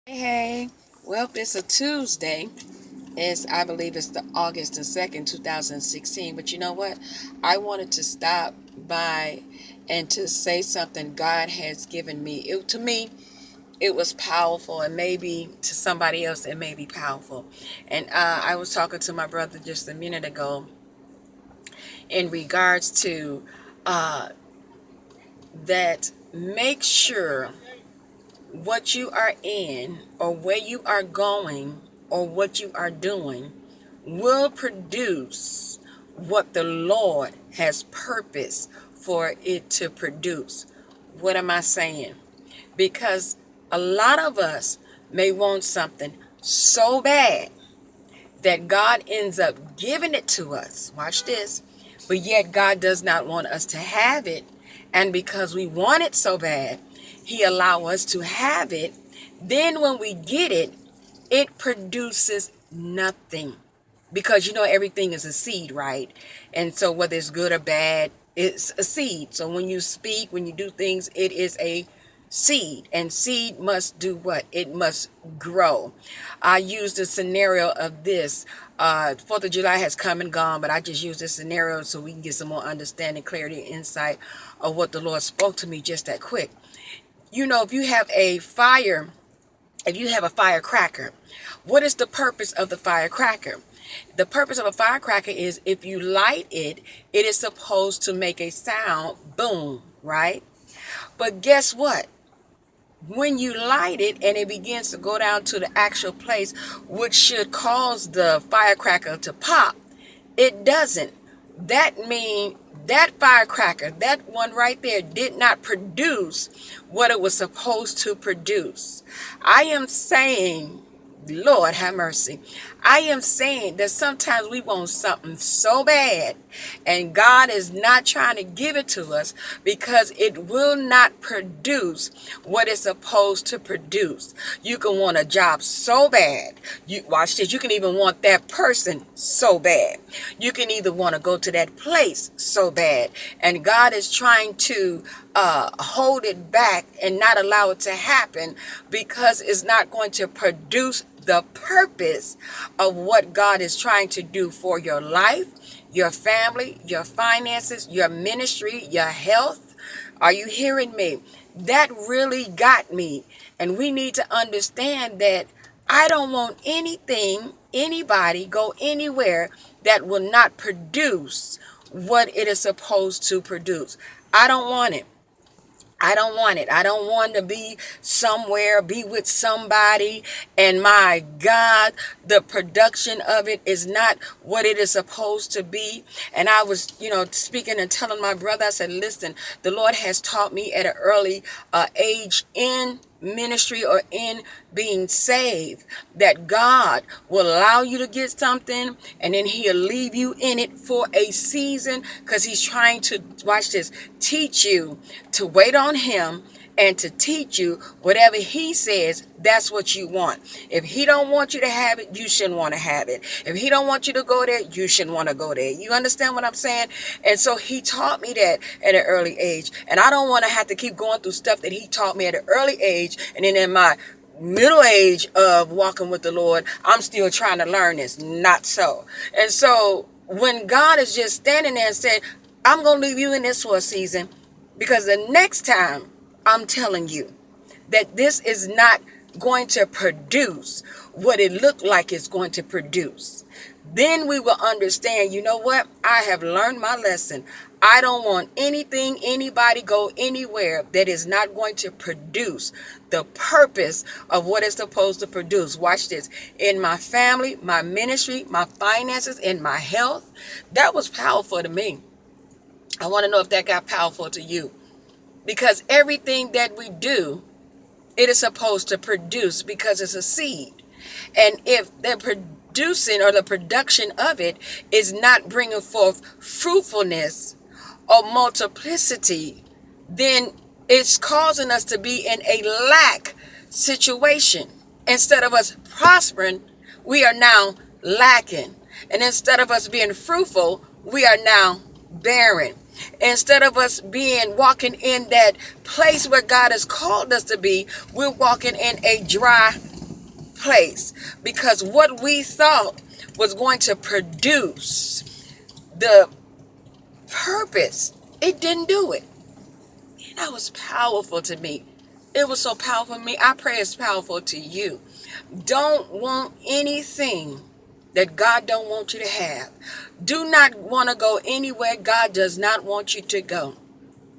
Hey, well, it's a Tuesday. I believe it's the August the 2nd, 2016. But you know what? I wanted to stop by and to say something God has given me. To me, it was powerful, and maybe to somebody else, it may be powerful. And I was talking to my brother just a minute ago in regards to that. Make sure what you are in or where you are going or what you are doing will produce what the Lord has purposed for it to produce. What am I saying? Because a lot of us may want something so bad that God ends up giving it to us. Watch this. But yet God does not want us to have it. And because we want it so bad, he allow us to have it. Then when we get it, it produces nothing. Because everything is a seed, right? And so whether it's good or bad, it's a seed. So when you speak, when you do things, it is a seed, and seed must do what? It must grow. I used the scenario of this. 4th of July has come and gone, but I just used this scenario so we can get some more understanding, clarity, and insight of what the Lord spoke to me just that quick. If you have a fire, if you have a firecracker, what is the purpose of the firecracker? The purpose of a firecracker is if you light it, it is supposed to make a sound, boom, right? But guess what? When you light it and it begins to go down to the actual place which should cause the firecracker to pop, it doesn't. That means that firecracker, that one right there, did not produce what it was supposed to produce. I am saying, Lord have mercy. I am saying that sometimes we want something so bad, and God is not trying to give it to us because it will not produce what it's supposed to produce. You can want a job so bad. You watch this. You can even want that person so bad. You can either want to go to that place so bad, and God is trying to hold it back and not allow it to happen because it's not going to produce the purpose of what God is trying to do for your life, your family, your finances, your ministry, your health. Are you hearing me? That really got me. And we need to understand that I don't want anybody go anywhere that will not produce what it is supposed to produce. I don't want it. I don't want it. I don't want to be somewhere, be with somebody, and my God, the production of it is not what it is supposed to be. And I was, speaking and telling my brother, I said, listen, the Lord has taught me at an early age in ministry or in being saved that God will allow you to get something and then he'll leave you in it for a season because he's trying to, watch this, teach you to wait on him and to teach you whatever he says, that's what you want. If he don't want you to have it, you shouldn't want to have it. If he don't want you to go there, you shouldn't want to go there. You understand what I'm saying? And so he taught me that at an early age. And I don't want to have to keep going through stuff that he taught me at an early age. And then in my middle age of walking with the Lord, I'm still trying to learn this. Not so. And so when God is just standing there and saying, I'm going to leave you in this for a season, because the next time, I'm telling you that this is not going to produce what it looked like it's going to produce. Then we will understand, you know what? I have learned my lesson. I don't want anybody go anywhere that is not going to produce the purpose of what it's supposed to produce. Watch this. In my family, my ministry, my finances, and my health, that was powerful to me. I want to know if that got powerful to you. Because everything that we do, it is supposed to produce because it's a seed. And if the producing or the production of it is not bringing forth fruitfulness or multiplicity, then it's causing us to be in a lack situation. Instead of us prospering, we are now lacking. And instead of us being fruitful, we are now barren. Instead of us walking in that place where God has called us to be, we're walking in a dry place, because what we thought was going to produce the purpose, it didn't do it. And that was powerful to me. It was so powerful to me. I pray it's powerful to you. Don't want anything that God don't want you to have. Do not want to go anywhere God does not want you to go.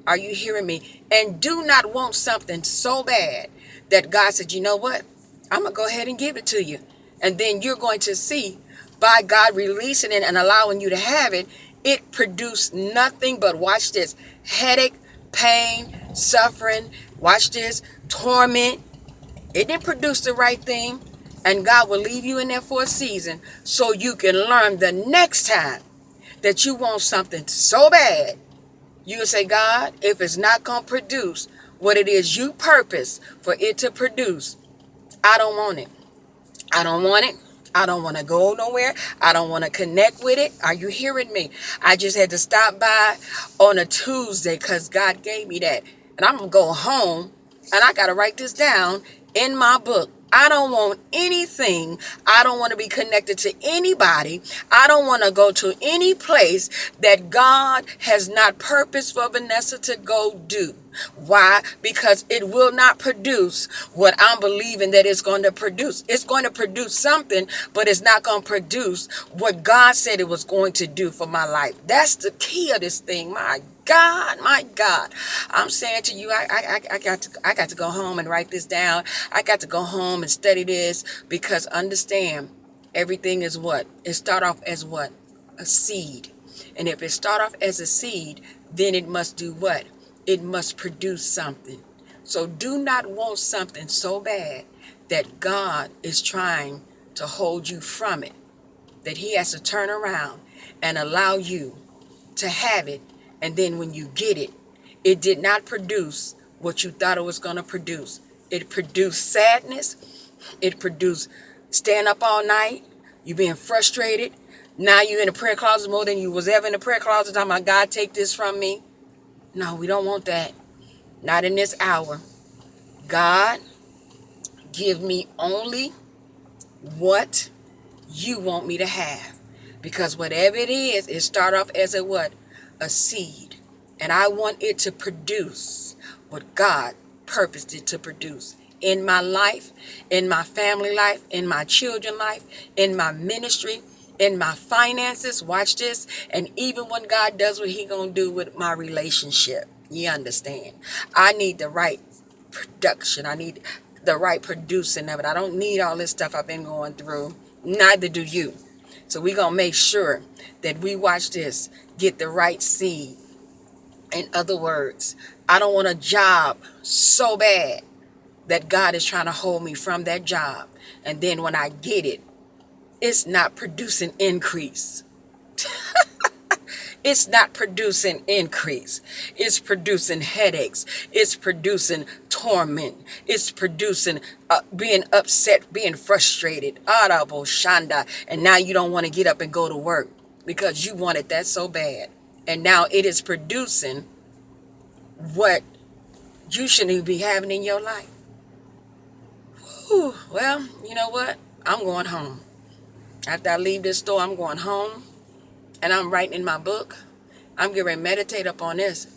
Are you hearing me? And do not want something so bad that God said, you know what? I'm going to go ahead and give it to you. And then you're going to see, by God releasing it and allowing you to have it, it produced nothing but, watch this, headache, pain, suffering, watch this, torment. It didn't produce the right thing. And God will leave you in there for a season so you can learn the next time that you want something so bad. You will say, God, if it's not going to produce what it is you purpose for it to produce, I don't want it. I don't want it. I don't want to go nowhere. I don't want to connect with it. Are you hearing me? I just had to stop by on a Tuesday because God gave me that. And I'm going to go home and I got to write this down in my book. I don't want anything. I don't want to be connected to anybody. I don't want to go to any place that God has not purposed for Vanessa to go do. Why? Because it will not produce what I'm believing that it's going to produce. It's going to produce something, but it's not going to produce what God said it was going to do for my life. That's the key of this thing. My God, I'm saying to you, I got to go home and write this down. I got to go home and study this, because understand, everything is what? It start off as what? A seed. And if it start off as a seed, then it must do what? It must produce something. So do not want something so bad that God is trying to hold you from it, that he has to turn around and allow you to have it. And then when you get it, it did not produce what you thought it was going to produce. It produced sadness. It produced staying up all night. You being frustrated. Now you in a prayer closet more than you was ever in a prayer closet talking about, God, take this from me. No, we don't want that. Not in this hour. God, give me only what you want me to have. Because whatever it is, it start off as a what? A seed. And I want it to produce what God purposed it to produce in my life, in my family life, in my children's life, in my ministry, in my finances. Watch this. And even when God does what he gonna do with my relationship, you understand, I need the right production. I need the right producing of it. I don't need all this stuff I've been going through. Neither do you. So we're going to make sure that we, watch this, get the right seed. In other words, I don't want a job so bad that God is trying to hold me from that job. And then when I get it, it's not producing increase. It's not producing increase. It's producing headaches. It's producing torment. It's producing being upset, being frustrated. Arabo Shanda. And now you don't want to get up and go to work because you wanted that so bad. And now it is producing what you shouldn't even be having in your life. Whew. Well, you know what? I'm going home. After I leave this store, I'm going home. And I'm writing in my book. I'm getting ready to meditate upon this.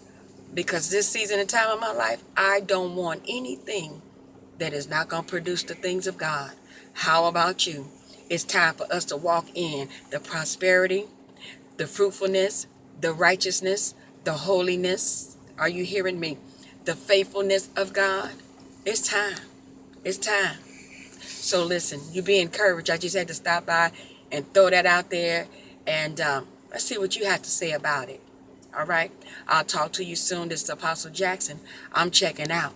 Because this season and time of my life, I don't want anything that is not going to produce the things of God. How about you? It's time for us to walk in the prosperity, the fruitfulness, the righteousness, the holiness. Are you hearing me? The faithfulness of God. It's time. It's time. So listen, you be encouraged. I just had to stop by and throw that out there. And let's see what you have to say about it. All right. I'll talk to you soon. This is Apostle Jackson. I'm checking out.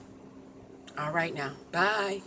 All right now. Bye.